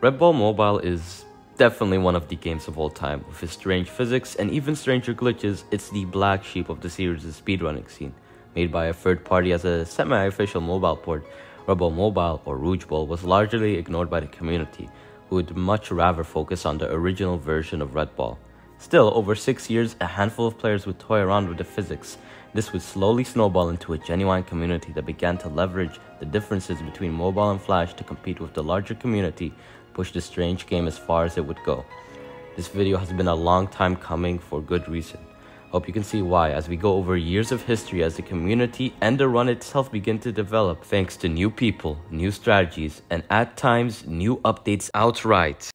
Red Ball Mobile is definitely one of the games of all time. With its strange physics and even stranger glitches, it's the black sheep of the series' speedrunning scene. Made by a third party as a semi-official mobile port, Red Ball Mobile, or Rouge Ball, was largely ignored by the community, who would much rather focus on the original version of Red Ball. Still, over 6 years, a handful of players would toy around with the physics. This would slowly snowball into a genuine community that began to leverage the differences between mobile and flash to compete with the larger community, push the strange game as far as it would go. This video has been a long time coming for good reason. Hope you can see why as we go over years of history as the community and the run itself begin to develop thanks to new people, new strategies, and at times new updates outright.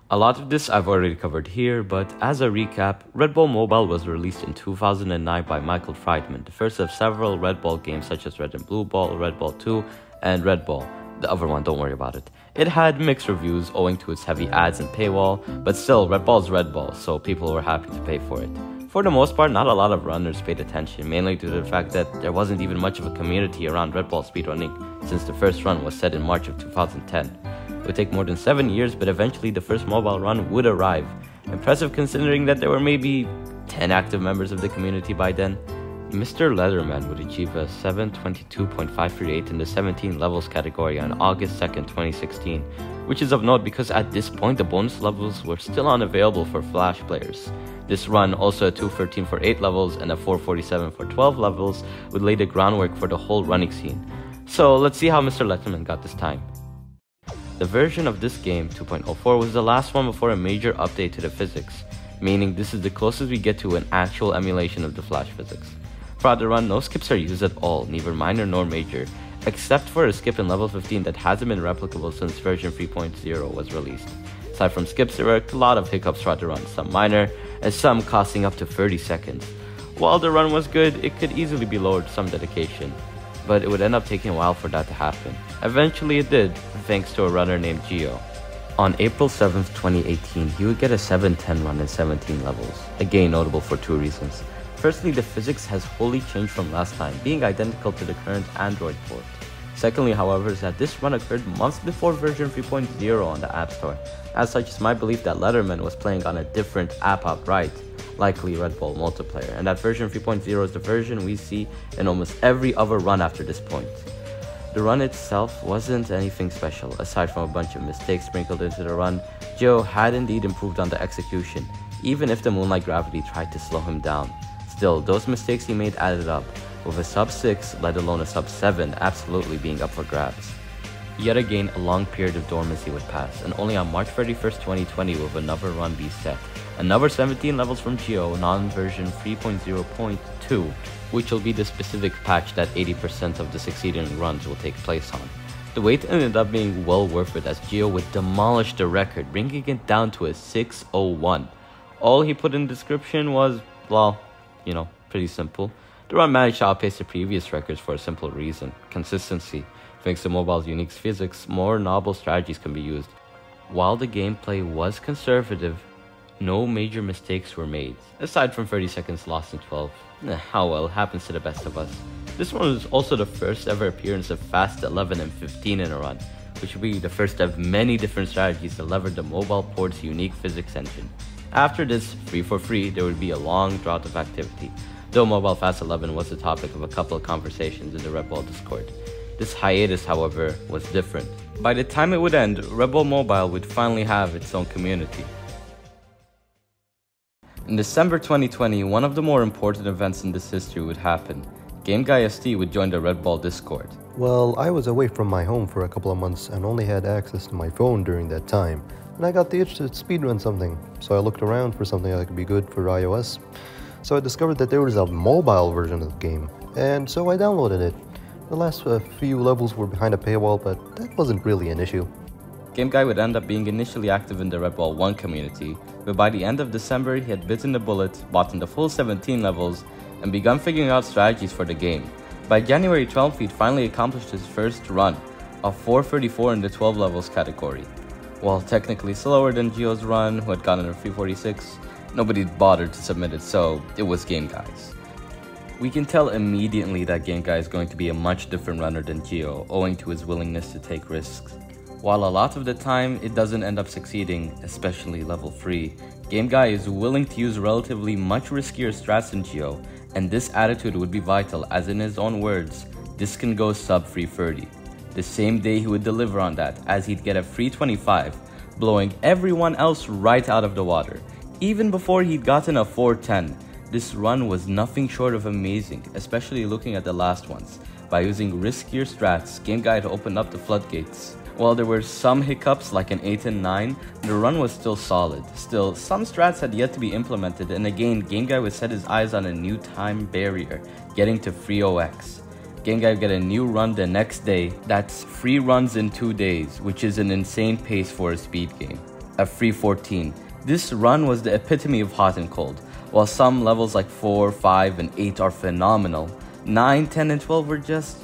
A lot of this I've already covered here, but as a recap, Red Ball Mobile was released in 2009 by Michael Friedman, the first of several Red Ball games such as Red and Blue Ball, Red Ball 2, and Red Ball. The other one, don't worry about it. It had mixed reviews owing to its heavy ads and paywall, but still, Red Ball's Red Ball, so people were happy to pay for it. For the most part, not a lot of runners paid attention, mainly due to the fact that there wasn't even much of a community around Red Ball speedrunning, since the first run was set in March of 2010. It would take more than 7 years, but eventually the first mobile run would arrive. Impressive considering that there were maybe 10 active members of the community by then. Mr. Leatherman would achieve a 722.538 in the 17 levels category on August 2nd, 2016, which is of note because at this point the bonus levels were still unavailable for Flash players. This run, also a 213 for 8 levels and a 447 for 12 levels, would lay the groundwork for the whole running scene. So let's see how Mr. Letterman got this time. The version of this game, 2.04, was the last one before a major update to the physics, meaning this is the closest we get to an actual emulation of the Flash physics. Throughout the run, no skips are used at all, neither minor nor major, except for a skip in level 15 that hasn't been replicable since version 3.0 was released. Aside from skips, there were a lot of hiccups throughout the run, some minor, and some costing up to 30 seconds. While the run was good, it could easily be lowered with some dedication, but it would end up taking a while for that to happen. Eventually it did, thanks to a runner named Gio. On April 7th, 2018, he would get a 710 run in 17 levels, again notable for two reasons. Firstly, the physics has wholly changed from last time, being identical to the current Android port. Secondly, however, is that this run occurred months before version 3.0 on the App Store. As such, it's my belief that Letterman was playing on a different app outright, likely Red Ball multiplayer, and that version 3.0 is the version we see in almost every other run after this point. The run itself wasn't anything special. Aside from a bunch of mistakes sprinkled into the run, Joe had indeed improved on the execution, even if the Moonlight Gravity tried to slow him down. Still, those mistakes he made added up, with a sub 6, let alone a sub 7, absolutely being up for grabs. Yet again, a long period of dormancy would pass, and only on March 31st, 2020 would another run be set. Another 17 levels from Geo, non-version 3.0.2, which will be the specific patch that 80% of the succeeding runs will take place on. The wait ended up being well worth it as Geo would demolish the record, bringing it down to a 601. All he put in the description was, well, pretty simple. The run managed to outpace the previous records for a simple reason: consistency. Thanks to mobile's unique physics, more novel strategies can be used. While the gameplay was conservative, no major mistakes were made, aside from 30 seconds lost in 12. How well, happens to the best of us. This one was also the first ever appearance of Fast 11 and 15 in a run, which would be the first of many different strategies to leverage the mobile port's unique physics engine. After this, free for free, there would be a long drought of activity, though Mobile Fast 11 was the topic of a couple of conversations in the Red Ball Discord. This hiatus, however, was different. By the time it would end, Red Ball Mobile would finally have its own community. In December 2020, one of the more important events in this history would happen. Game Guy ST would join the Red Ball Discord. Well, I was away from my home for a couple of months and only had access to my phone during that time. And I got the itch to speedrun something, so I looked around for something that could be good for iOS. So I discovered that there was a mobile version of the game, and so I downloaded it. The last few levels were behind a paywall, but that wasn't really an issue. Game Guy would end up being initially active in the Red Ball 1 community, but by the end of December he had bitten the bullet, bought in the full 17 levels, and begun figuring out strategies for the game. By January 12th, he'd finally accomplished his first run, a 434 in the 12 levels category. While technically slower than Gio's run, who had gotten a 346, nobody bothered to submit it, so it was Game Guy's. We can tell immediately that Game Guy is going to be a much different runner than Gio, owing to his willingness to take risks. While a lot of the time it doesn't end up succeeding, especially level 3, Game Guy is willing to use relatively much riskier strats in Geo, and this attitude would be vital, as in his own words, this can go sub free 30. The same day he would deliver on that, as he'd get a free 25, blowing everyone else right out of the water. Even before he'd gotten a 410, this run was nothing short of amazing, especially looking at the last ones. By using riskier strats, Game Guy had opened up the floodgates. While there were some hiccups like an 8 and 9, the run was still solid. Still, some strats had yet to be implemented, and again, Game Guy would set his eyes on a new time barrier, getting to free OX. Game Guy would get a new run the next day. That's free runs in 2 days, which is an insane pace for a speed game. A free 14. This run was the epitome of hot and cold. While some levels like 4, 5, and 8 are phenomenal, 9, 10, and 12 were just,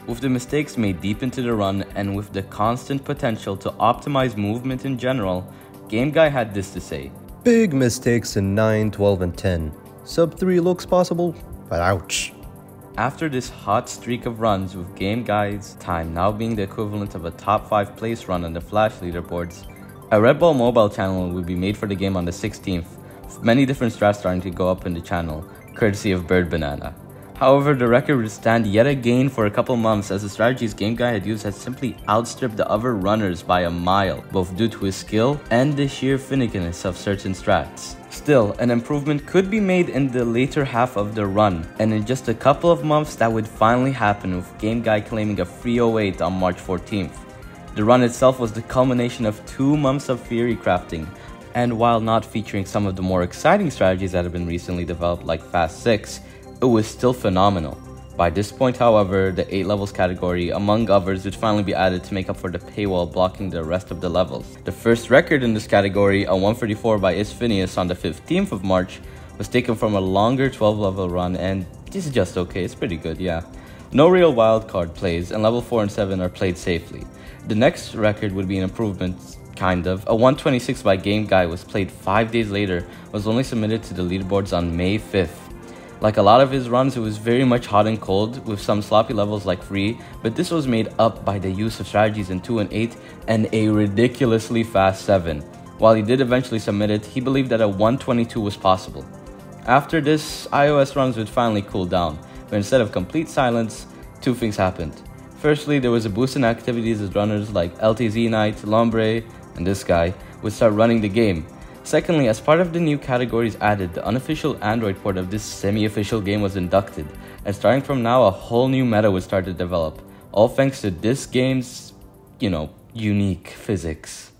With the mistakes made deep into the run, and with the constant potential to optimize movement in general, Game Guy had this to say. Big mistakes in 9, 12, and 10. Sub 3 looks possible, but ouch. After this hot streak of runs, with Game Guy's time now being the equivalent of a top 5 place run on the Flash leaderboards, a Red Bull mobile channel would be made for the game on the 16th, with many different strats starting to go up in the channel, courtesy of Bird Banana. However, the record would stand yet again for a couple months, as the strategies Game Guy had used had simply outstripped the other runners by a mile, both due to his skill and the sheer finickiness of certain strats. Still, an improvement could be made in the later half of the run, and in just a couple of months that would finally happen, with Game Guy claiming a free 08 on March 14th. The run itself was the culmination of 2 months of theory crafting, and while not featuring some of the more exciting strategies that have been recently developed like Fast 6, it was still phenomenal. By this point, however, the 8 levels category, among others, would finally be added to make up for the paywall blocking the rest of the levels. The first record in this category, a 134 by Phineas on the 15th of March, was taken from a longer 12 level run, and this is just okay, it's pretty good, yeah. No real wildcard plays, and level 4 and 7 are played safely. The next record would be an improvement, kind of. A 126 by Game Guy was played 5 days later, was only submitted to the leaderboards on May 5th. Like a lot of his runs, it was very much hot and cold, with some sloppy levels like free, but this was made up by the use of strategies in 2 and 8 and a ridiculously fast 7. While he did eventually submit it, he believed that a 122 was possible. After this, iOS runs would finally cool down, but instead of complete silence, 2 things happened. Firstly, there was a boost in activities as runners like LTZ Knight, Lombre, and this guy would start running the game. Secondly, as part of the new categories added, the unofficial Android port of this semi-official game was inducted, and starting from now, a whole new meta would start to develop, all thanks to this game's, unique physics.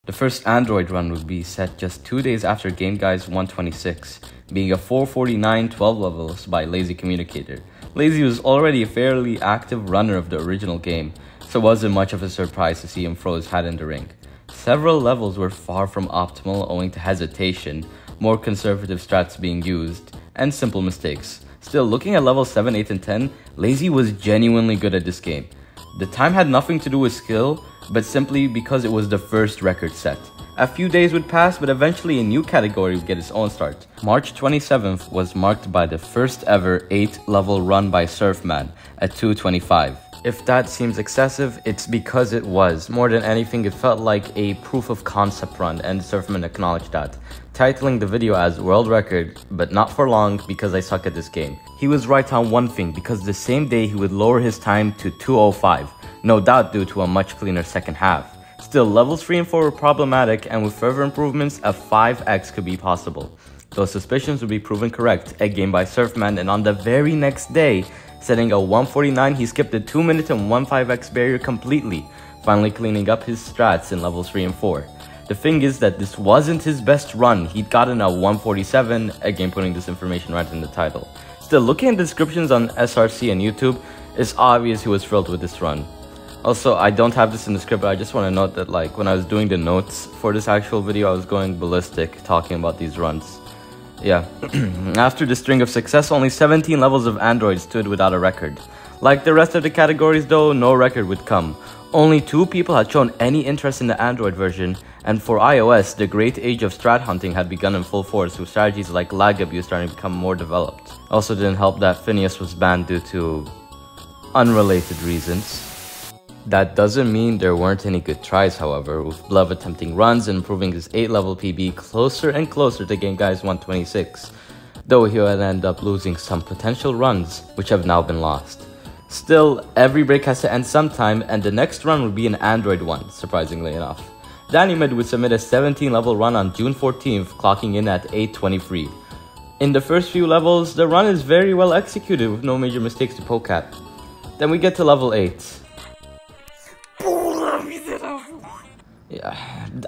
The first Android run would be set just 2 days after Game Guy's 126, being a 449 12 levels by Lazy Communicator. Lazy was already a fairly active runner of the original game, so it wasn't much of a surprise to see him throw his hat in the ring. Several levels were far from optimal owing to hesitation, more conservative strats being used, and simple mistakes. Still, looking at levels 7, 8, and 10, Lazy was genuinely good at this game. The time had nothing to do with skill, but simply because it was the first record set. A few days would pass, but eventually a new category would get its own start. March 27th was marked by the first ever 8-level run by Surfman at 225. If that seems excessive, it's because it was. More than anything, it felt like a proof of concept run, and Surfman acknowledged that, titling the video as World Record, but not for long because I suck at this game. He was right on one thing, because the same day he would lower his time to 205, no doubt due to a much cleaner second half. Still, levels 3 and 4 were problematic, and with further improvements, a 5x could be possible. Those suspicions would be proven correct, a game by Surfman, and on the very next day, setting a 149, he skipped the 2 minute and 1.5x barrier completely, finally cleaning up his strats in levels 3 and 4. The thing is that this wasn't his best run, he'd gotten a 147, again putting this information right in the title. Still, looking at descriptions on SRC and YouTube, it's obvious he was thrilled with this run. Also, I don't have this in the script, but I just want to note that when I was doing the notes for this actual video, I was going ballistic talking about these runs. Yeah, after the string of success, only 17 levels of Android stood without a record. Like the rest of the categories though, no record would come. Only 2 people had shown any interest in the Android version, and for iOS, the great age of strat hunting had begun in full force, with strategies like lag abuse starting to become more developed. Also didn't help that Phineas was banned due to unrelated reasons. That doesn't mean there weren't any good tries, however, with Blove attempting runs and improving his 8-level PB closer and closer to Game Guy's 126, though he would end up losing some potential runs, which have now been lost. Still, every break has to end sometime, and the next run would be an Android one, surprisingly enough. Danimid would submit a 17-level run on June 14th, clocking in at 823. In the first few levels, the run is very well executed with no major mistakes to poke at. Then we get to level 8. Yeah,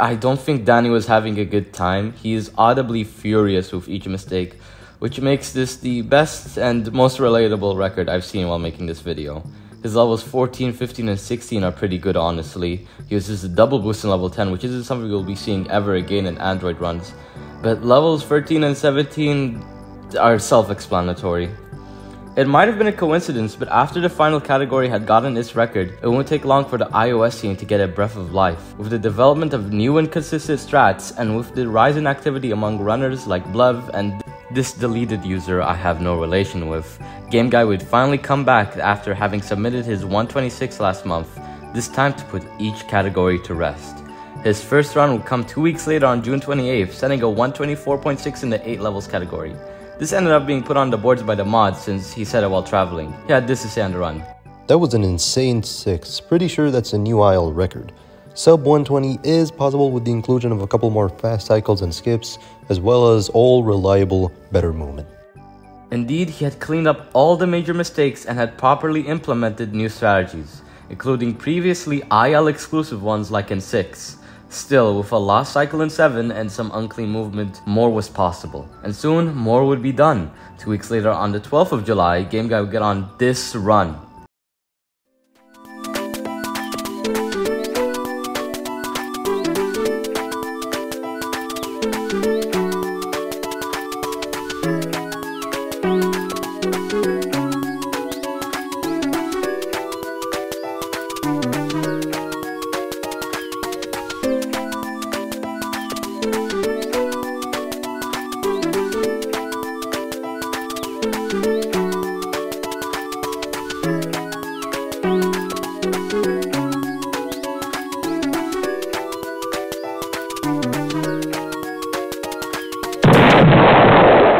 I don't think Danny was having a good time. He is audibly furious with each mistake, which makes this the best and most relatable record I've seen while making this video. His levels 14, 15, and 16 are pretty good, honestly. He uses a double boost in level 10, which isn't something we'll be seeing ever again in Android runs. But levels 13 and 17 are self-explanatory. It might have been a coincidence, but after the final category had gotten its record, it won't take long for the iOS scene to get a breath of life. With the development of new and consistent strats, and with the rise in activity among runners like Blove and this deleted user I have no relation with, Game Guy would finally come back after having submitted his 126 last month, this time to put each category to rest. His first run would come 2 weeks later on June 28th, setting a 124.6 in the 8 levels category. This ended up being put on the boards by the mod since he said it while traveling. He had this to say on the run. That was an insane 6. Pretty sure that's a new IL record. Sub 120 is possible with the inclusion of a couple more fast cycles and skips, as well as all reliable, better movement. Indeed, he had cleaned up all the major mistakes and had properly implemented new strategies, including previously IL exclusive ones like in 6. Still, with a lost cycle in 7 and some unclean movement, more was possible. And soon, more would be done. 2 weeks later, on the 12th of July, Game Guy would get on this run.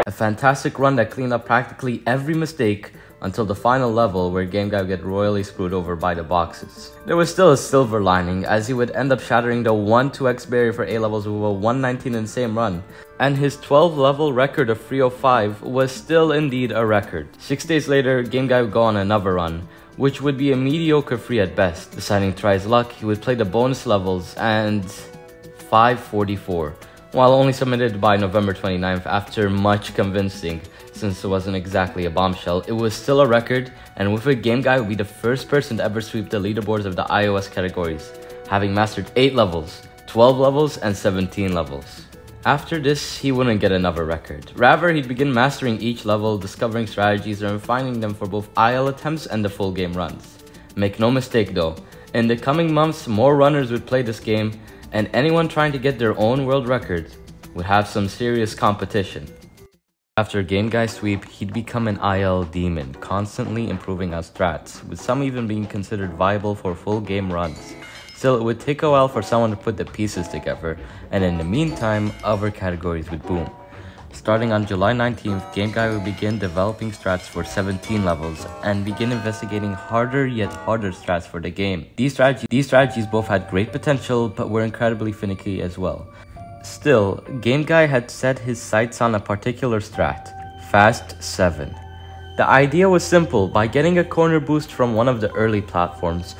A fantastic run that cleaned up practically every mistake until the final level where Game Guy would get royally screwed over by the boxes. There was still a silver lining as he would end up shattering the 1-2x barrier for A levels with a 119 in the same run, and his 12 level record of 305 was still indeed a record. 6 days later, Game Guy would go on another run, which would be a mediocre 3 at best. Deciding to try his luck, he would play the bonus levels and 544. While only submitted by November 29th after much convincing, since it wasn't exactly a bombshell, it was still a record, and with it, Game Guy would be the first person to ever sweep the leaderboards of the iOS categories, having mastered 8 levels, 12 levels, and 17 levels. After this, he wouldn't get another record. Rather, he'd begin mastering each level, discovering strategies, and refining them for both IL attempts and the full game runs. Make no mistake though, in the coming months, more runners would play this game, and anyone trying to get their own world record would have some serious competition. After Game Guy sweep, he'd become an IL demon, constantly improving on strats, with some even being considered viable for full game runs. Still, it would take a while for someone to put the pieces together, and in the meantime, other categories would boom. Starting on July 19th, Game Guy would begin developing strats for 17 levels and begin investigating harder yet harder strats for the game. These strategies both had great potential but were incredibly finicky as well. Still, Game Guy had set his sights on a particular strat, Fast 7. The idea was simple: by getting a corner boost from one of the early platforms,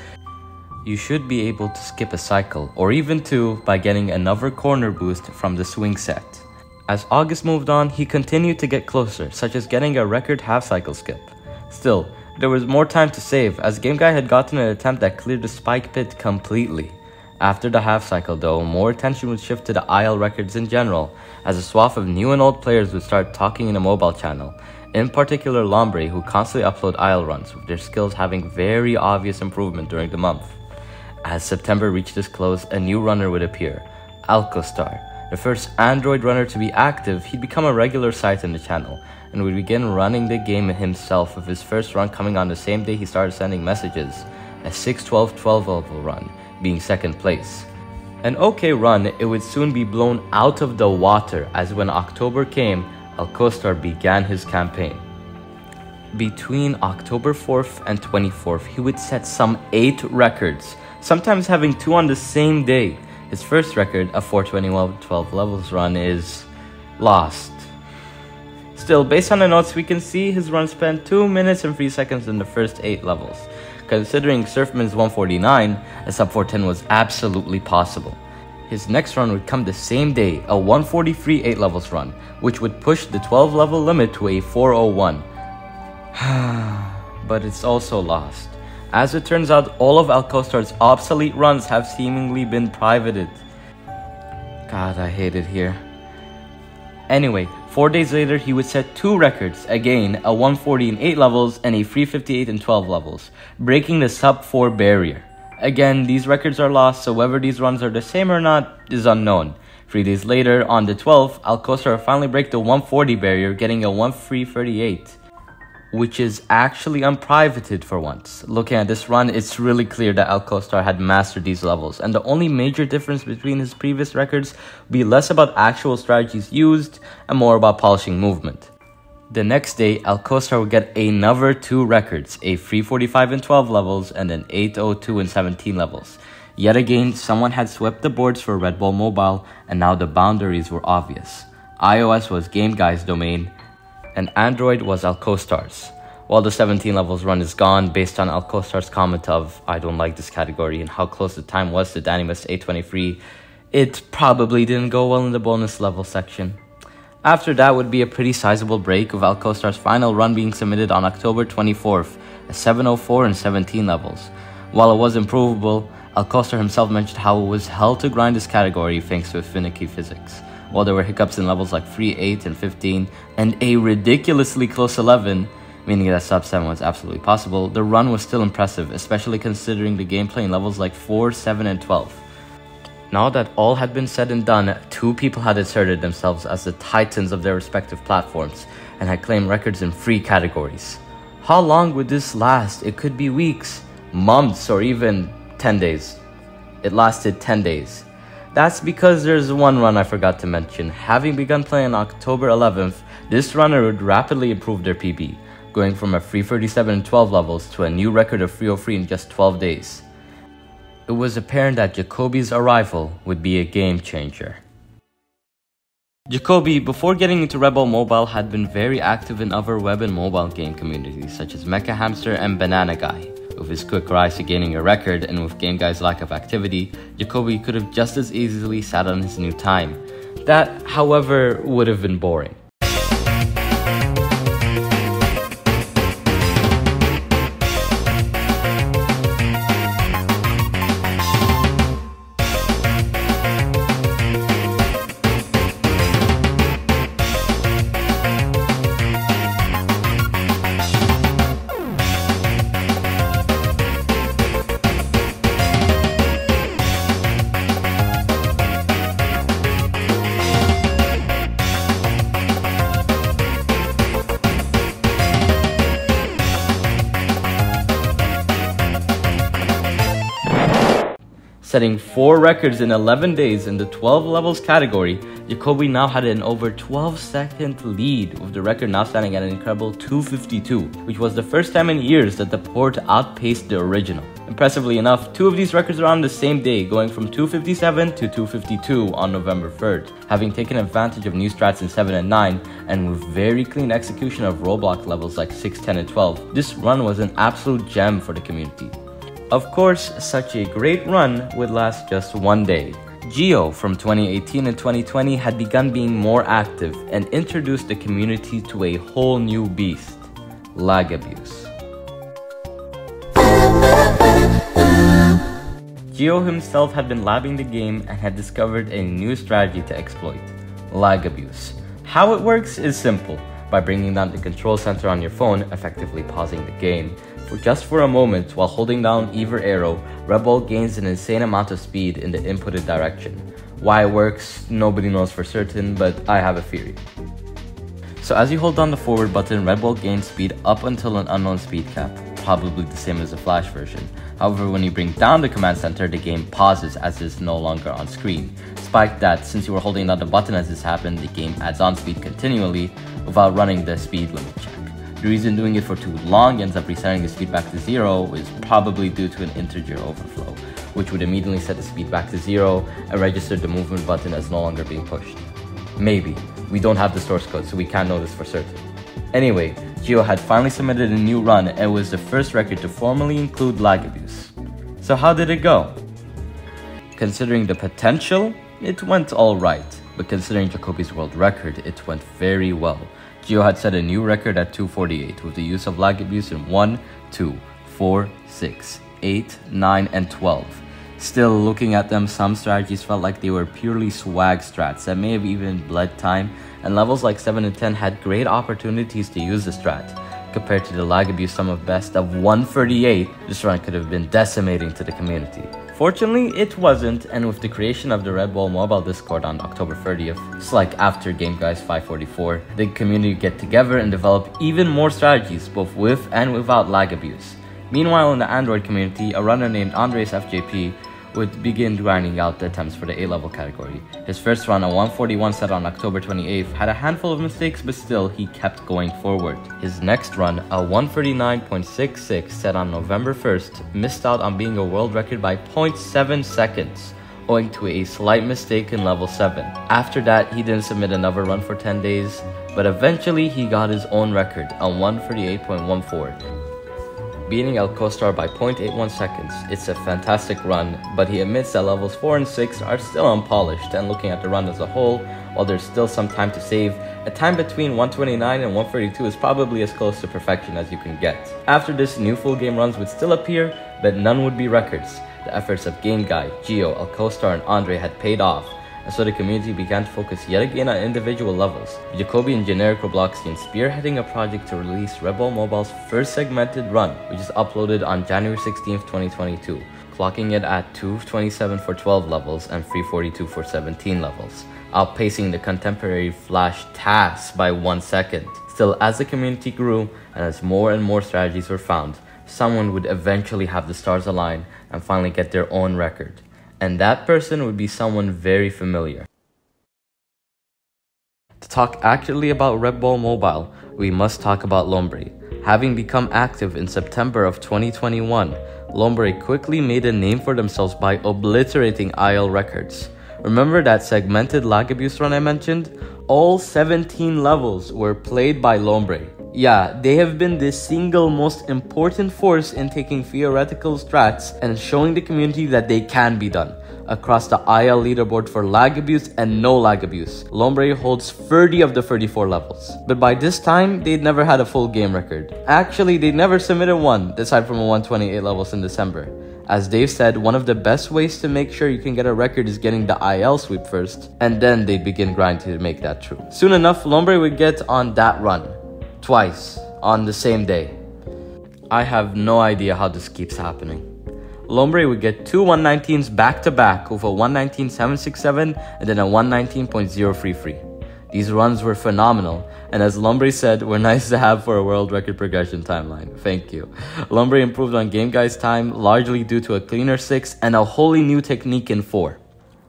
you should be able to skip a cycle, or even 2 by getting another corner boost from the swing set. As August moved on, he continued to get closer, such as getting a record half-cycle skip. Still, there was more time to save, as Game Guy had gotten an attempt that cleared the spike pit completely. After the half-cycle though, more attention would shift to the IL records in general, as a swath of new and old players would start talking in a mobile channel, in particular Lombre, who constantly upload IL runs, with their skills having very obvious improvement during the month. As September reached its close, a new runner would appear, Alcostar. The first Android runner to be active, he'd become a regular sight in the channel, and would begin running the game himself, with his first run coming on the same day he started sending messages, a 6-12-12 level run, being second place. An okay run, it would soon be blown out of the water, as when October came, Alcostar began his campaign. Between October 4th and 24th, he would set some 8 records, sometimes having 2 on the same day. His first record, a 421-12 levels run, is lost. Still, based on the notes, we can see his run spent 2 minutes and 3 seconds in the first 8 levels. Considering Surfman's 149, a sub 410 was absolutely possible. His next run would come the same day, a 143 8 levels run, which would push the 12 level limit to a 401. But it's also lost. As it turns out, all of Alcostar's obsolete runs have seemingly been privated. God, I hate it here. Anyway, 4 days later, he would set 2 records, again a 140 in 8 levels and a 358 in 12 levels, breaking the sub 4 barrier. Again, these records are lost, so whether these runs are the same or not is unknown. 3 days later, on the 12th, Alcostar finally break the 140 barrier, getting a 1338. Which is actually unprivated for once. Looking at this run, it's really clear that Alcostar had mastered these levels, and the only major difference between his previous records would be less about actual strategies used and more about polishing movement. The next day, Alcostar would get another 2 records, a 345 in 12 levels and an 802 in 17 levels. Yet again, someone had swept the boards for Red Bull Mobile, and now the boundaries were obvious. iOS was Game Guy's domain, and Android was Alcostar's. While the 17 levels run is gone, based on Alcostar's comment of "I don't like this category" and how close the time was to Nameless 823, it probably didn't go well in the bonus level section. After that would be a pretty sizable break, with Alcostar's final run being submitted on October 24th, a 704 in 17 levels. While it was improvable, Alcostar himself mentioned how it was hell to grind this category thanks to finicky physics. While there were hiccups in levels like 3, 8, and 15, and a ridiculously close 11, meaning that sub 7 was absolutely possible, the run was still impressive, especially considering the gameplay in levels like 4, 7, and 12. Now that all had been said and done, 2 people had asserted themselves as the titans of their respective platforms, and had claimed records in 3 categories. How long would this last? It could be weeks, months, or even 10 days. It lasted 10 days. That's because there's one run I forgot to mention. Having begun playing on October 11th, this runner would rapidly improve their PB, going from a 337 in 12 levels to a new record of 303 in just 12 days. It was apparent that Jacoby's arrival would be a game changer. Jacoby, before getting into Red Bull Mobile, had been very active in other web and mobile game communities such as Mecha Hamster and Banana Guy. With his quick rise to gaining a record and with Game Guy's lack of activity, Jacoby could have just as easily sat on his new time. That, however, would have been boring. Setting 4 records in 11 days in the 12 levels category, Jacoby now had an over 12-second lead, with the record now standing at an incredible 252, which was the first time in years that the port outpaced the original. Impressively enough, 2 of these records are on the same day, going from 257 to 252 on November 3rd. Having taken advantage of new strats in 7 and 9, and with very clean execution of Roblox levels like 6, 10, and 12, this run was an absolute gem for the community. Of course, such a great run would last just 1 day. Geo from 2018 and 2020 had begun being more active and introduced the community to a whole new beast, lag abuse. Geo himself had been labbing the game and had discovered a new strategy to exploit, lag abuse. How it works is simple. By bringing down the control center on your phone, effectively pausing the game, just for a moment while holding down either arrow, Red Bull gains an insane amount of speed in the inputted direction. Why it works, nobody knows for certain, but I have a theory. So as you hold down the forward button, Red Ball gains speed up until an unknown speed cap, probably the same as the Flash version. However, when you bring down the command center, the game pauses as it is no longer on screen. Despite that, since you were holding down the button as this happened, the game adds on speed continually without running the speed limit check. The reason doing it for too long ends up resetting the speed back to 0 is probably due to an integer overflow, which would immediately set the speed back to 0 and register the movement button as no longer being pushed. Maybe. We don't have the source code, so we can't know this for certain. Anyway, Geo had finally submitted a new run and was the first record to formally include lag abuse. So how did it go? Considering the potential, it went alright, but considering Jacoby's world record, it went very well. Geo had set a new record at 248 with the use of lag abuse in 1, 2, 4, 6, 8, 9, and 12. Still, looking at them, some strategies felt like they were purely swag strats that may have even bled time, and levels like 7 and 10 had great opportunities to use the strat. Compared to the lag abuse sum of best of 138, this run could have been decimating to the community. Fortunately, it wasn't, and with the creation of the Red Ball mobile Discord on October 30th, it's like after Game Guys 544, the community get together and develop even more strategies, both with and without lag abuse. Meanwhile, in the Android community, a runner named Andres FJP would begin grinding out the attempts for the A-level category. His first run, a 141 set on October 28th, had a handful of mistakes, but still, he kept going forward. His next run, a 139.66 set on November 1st, missed out on being a world record by 0.7 seconds, owing to a slight mistake in level 7. After that, he didn't submit another run for 10 days, but eventually he got his own record, a 138.14. Beating El Costar by 0.81 seconds. It's a fantastic run, but he admits that levels 4 and 6 are still unpolished, and looking at the run as a whole, while there's still some time to save, a time between 129 and 132 is probably as close to perfection as you can get. After this, new full game runs would still appear, but none would be records. The efforts of Game Guy, Geo, El Costar, and Andre had paid off, and so the community began to focus yet again on individual levels. Jacoby and Generic Robloxian spearheading a project to release Red Ball Mobile's first segmented run, which is uploaded on January 16th, 2022, clocking it at 227 for 12 levels and 342 for 17 levels, outpacing the contemporary Flash TAS by 1 second. Still, as the community grew and as more and more strategies were found, someone would eventually have the stars align and finally get their own record. And that person would be someone very familiar. To talk accurately about Red Ball Mobile, we must talk about Lombre. Having become active in September of 2021, Lombre quickly made a name for themselves by obliterating IL records. Remember that segmented lag abuse run I mentioned? All 17 levels were played by Lombre. Yeah, they have been the single most important force in taking theoretical strats and showing the community that they can be done. Across the IL leaderboard for lag abuse and no lag abuse, Lombre holds 30 of the 34 levels. But by this time, they'd never had a full game record. Actually, they never submitted one, aside from a 128 levels in December. As Dave said, one of the best ways to make sure you can get a record is getting the IL sweep first, and then they'd begin grinding to make that true. Soon enough, Lombre would get on that run. Twice, on the same day. I have no idea how this keeps happening. Lombre would get two 119s back to back with a 119.767 and then a 119.033. These runs were phenomenal, and as Lombre said, were nice to have for a world record progression timeline. Thank you. Lombre improved on Game Guy's time, largely due to a cleaner 6 and a wholly new technique in 4.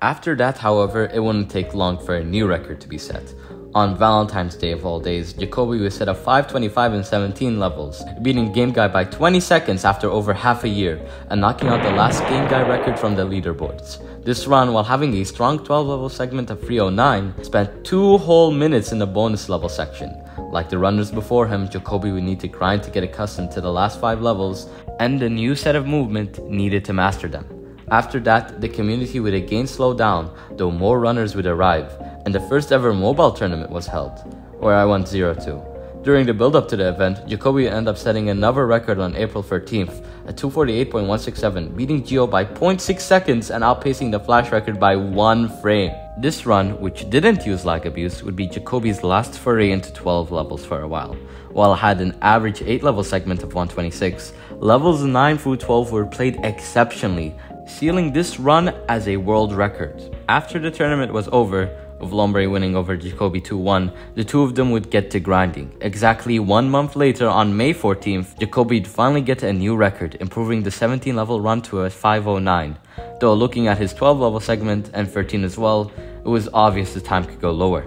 After that, however, it wouldn't take long for a new record to be set. On Valentine's Day of all days, Jacoby was set at 525 and 17 levels, beating Game Guy by 20 seconds after over half a year, and knocking out the last Game Guy record from the leaderboards. This run, while having a strong 12-level segment of 309, spent 2 whole minutes in the bonus level section. Like the runners before him, Jacoby would need to grind to get accustomed to the last 5 levels, and the new set of movement needed to master them. After that, the community would again slow down, though more runners would arrive, and the first ever mobile tournament was held, where I went 0-2. During the build-up to the event, Jacoby ended up setting another record on April 13th, at 248.167, beating Geo by 0.6 seconds and outpacing the Flash record by 1 frame. This run, which didn't use lag abuse, would be Jacoby's last foray into 12 levels for a while. While it had an average 8-level segment of 126, levels 9 through 12 were played exceptionally, sealing this run as a world record. After the tournament was over, with Lombre winning over Jacoby 2-1, the two of them would get to grinding. Exactly 1 month later, on May 14th, Jacoby would finally get a new record, improving the 17 level run to a 509. Though looking at his 12 level segment and 13 as well, it was obvious the time could go lower.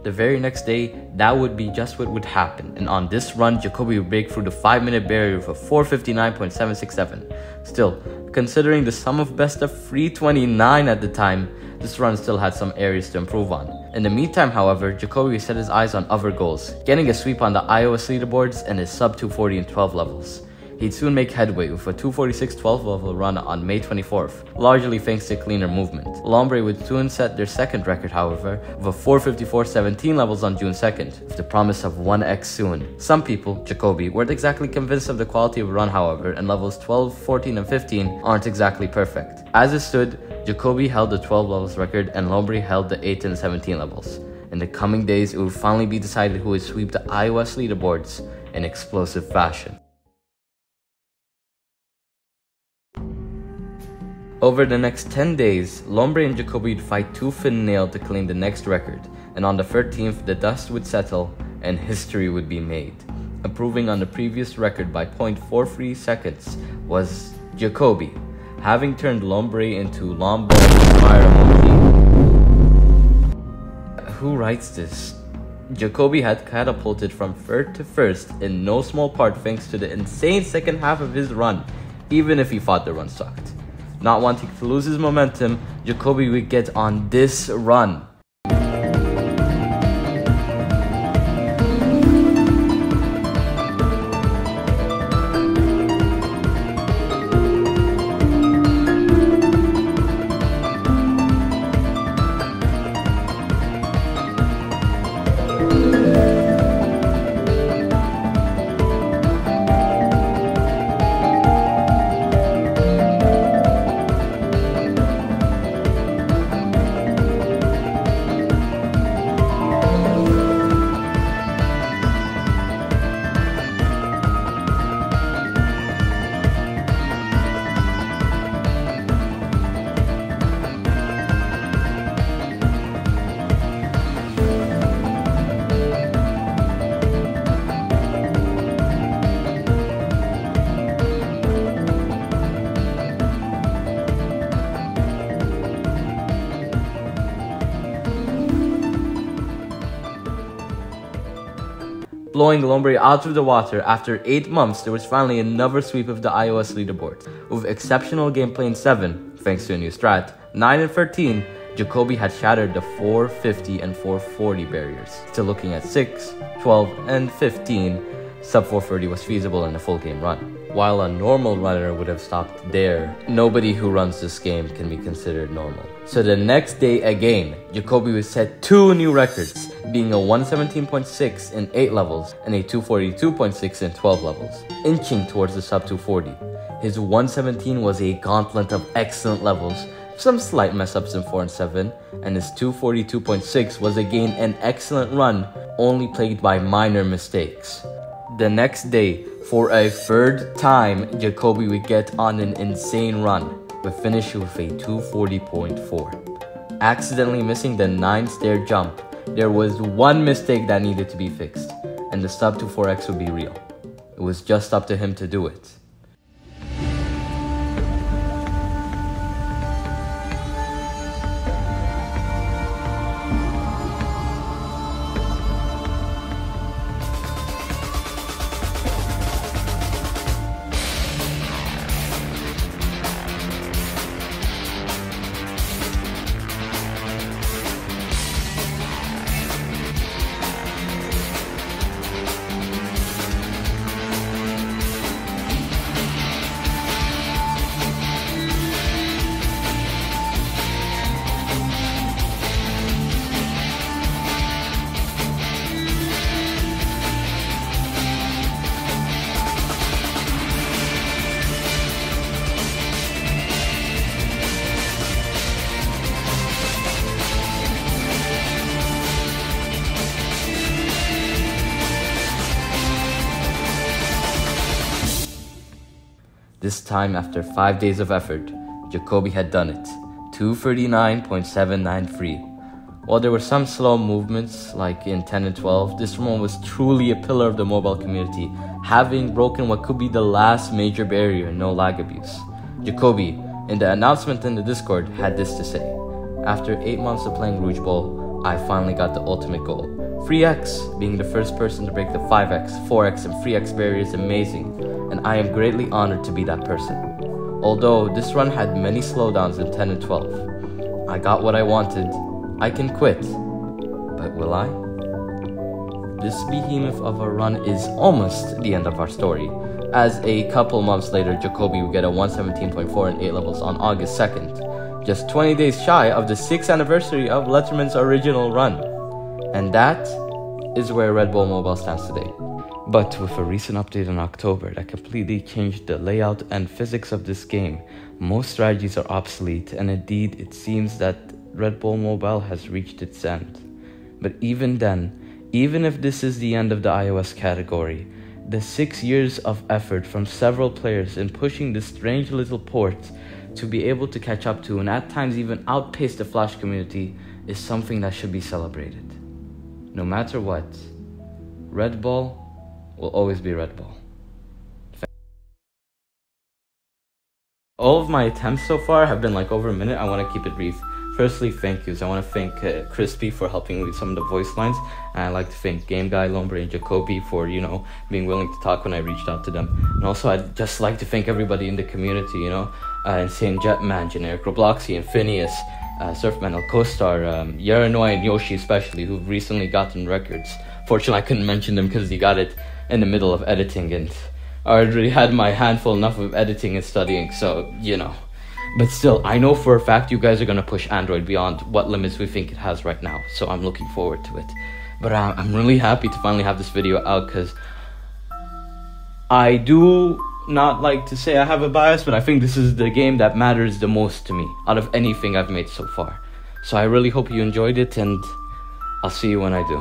The very next day, that would be just what would happen, and on this run, Jacoby would break through the 5-minute barrier with a 4:59.767. Still, considering the sum of best of 3:29 at the time, this run still had some areas to improve on. In the meantime, however, Jacoby set his eyes on other goals, getting a sweep on the iOS leaderboards and his sub 240 in 12 levels. He'd soon make headway with a 246 12 level run on May 24th, largely thanks to cleaner movement. Lombre would soon set their second record, however, with a 454 17 levels on June 2nd, with the promise of 1x soon. Some people, Jacoby, weren't exactly convinced of the quality of the run, however, and levels 12, 14, and 15 aren't exactly perfect. As it stood, Jacoby held the 12 levels record and Lombre held the 8 and 17 levels. In the coming days, it would finally be decided who would sweep the iOS leaderboards in explosive fashion. Over the next 10 days, Lombre and Jacoby would fight tooth and nail to claim the next record, and on the 13th, the dust would settle and history would be made. Improving on the previous record by 0.43 seconds was Jacoby, having turned Lombre into Lombre Fire Emoji. Who writes this? Jacoby had catapulted from third to first in no small part thanks to the insane second half of his run, even if he thought the run sucked. Not wanting to lose his momentum, Jacoby would get on this run. Blowing Lombre out of the water, after 8 months, there was finally another sweep of the iOS leaderboard. With exceptional gameplay in 7, thanks to a new strat, 9 and 13, Jacoby had shattered the 450 and 440 barriers. Still looking at 6, 12, and 15, sub 430 was feasible in a full game run. While a normal runner would have stopped there, nobody who runs this game can be considered normal. So the next day again, Jacoby would set 2 new records, being a 117.6 in 8 levels and a 242.6 in 12 levels, inching towards the sub 240. His 117 was a gauntlet of excellent levels, some slight mess-ups in 4 and 7, and his 242.6 was again an excellent run, only plagued by minor mistakes. The next day, for a third time, Jacoby would get on an insane run, but finish with a 240.4. Accidentally missing the 9-stair jump, there was one mistake that needed to be fixed, and the sub 24x would be real. It was just up to him to do it. This time, after 5 days of effort, Jacoby had done it. 239.79 free. While there were some slow movements like in 10 and 12, this one was truly a pillar of the mobile community, having broken what could be the last major barrier, no lag abuse. Jacoby, in the announcement in the Discord, had this to say: "After 8 months of playing Rouge Ball, I finally got the ultimate goal. Free X, being the first person to break the 5x, 4x, and free X barrier is amazing, and I am greatly honored to be that person. Although this run had many slowdowns in 10 and 12. I got what I wanted. I can quit. But will I?" This behemoth of a run is almost the end of our story, as a couple months later, Jacoby will get a 117.4 in 8 levels on August 2nd, just 20 days shy of the 6th anniversary of Letterman's original run. And that is where Red Bull Mobile stands today. But with a recent update in October that completely changed the layout and physics of this game, most strategies are obsolete, and indeed it seems that Red Bull Mobile has reached its end. But even then, even if this is the end of the iOS category, the 6 years of effort from several players in pushing this strange little port to be able to catch up to and at times even outpace the Flash community is something that should be celebrated. No matter what, Red Bull will always be Red Bull. All of my attempts so far have been like over a minute. I want to keep it brief. Firstly, thank yous. I want to thank Crispy for helping with some of the voice lines. And I'd like to thank Game Guy, Lombre, and Jacoby for, being willing to talk when I reached out to them. And also, I'd just like to thank everybody in the community, Insane Jetman, Generic Robloxy, and Phineas, Surfman, El Costar, Yaranoi, and Yoshi especially, who've recently gotten records. Fortunately, I couldn't mention them because he got it in the middle of editing, and I already had my handful enough of editing and studying, so, But still, I know for a fact you guys are going to push Android beyond what limits we think it has right now, so I'm looking forward to it. But I'm really happy to finally have this video out, because I do not like to say I have a bias, but I think this is the game that matters the most to me out of anything I've made so far. So I really hope you enjoyed it, and I'll see you when I do.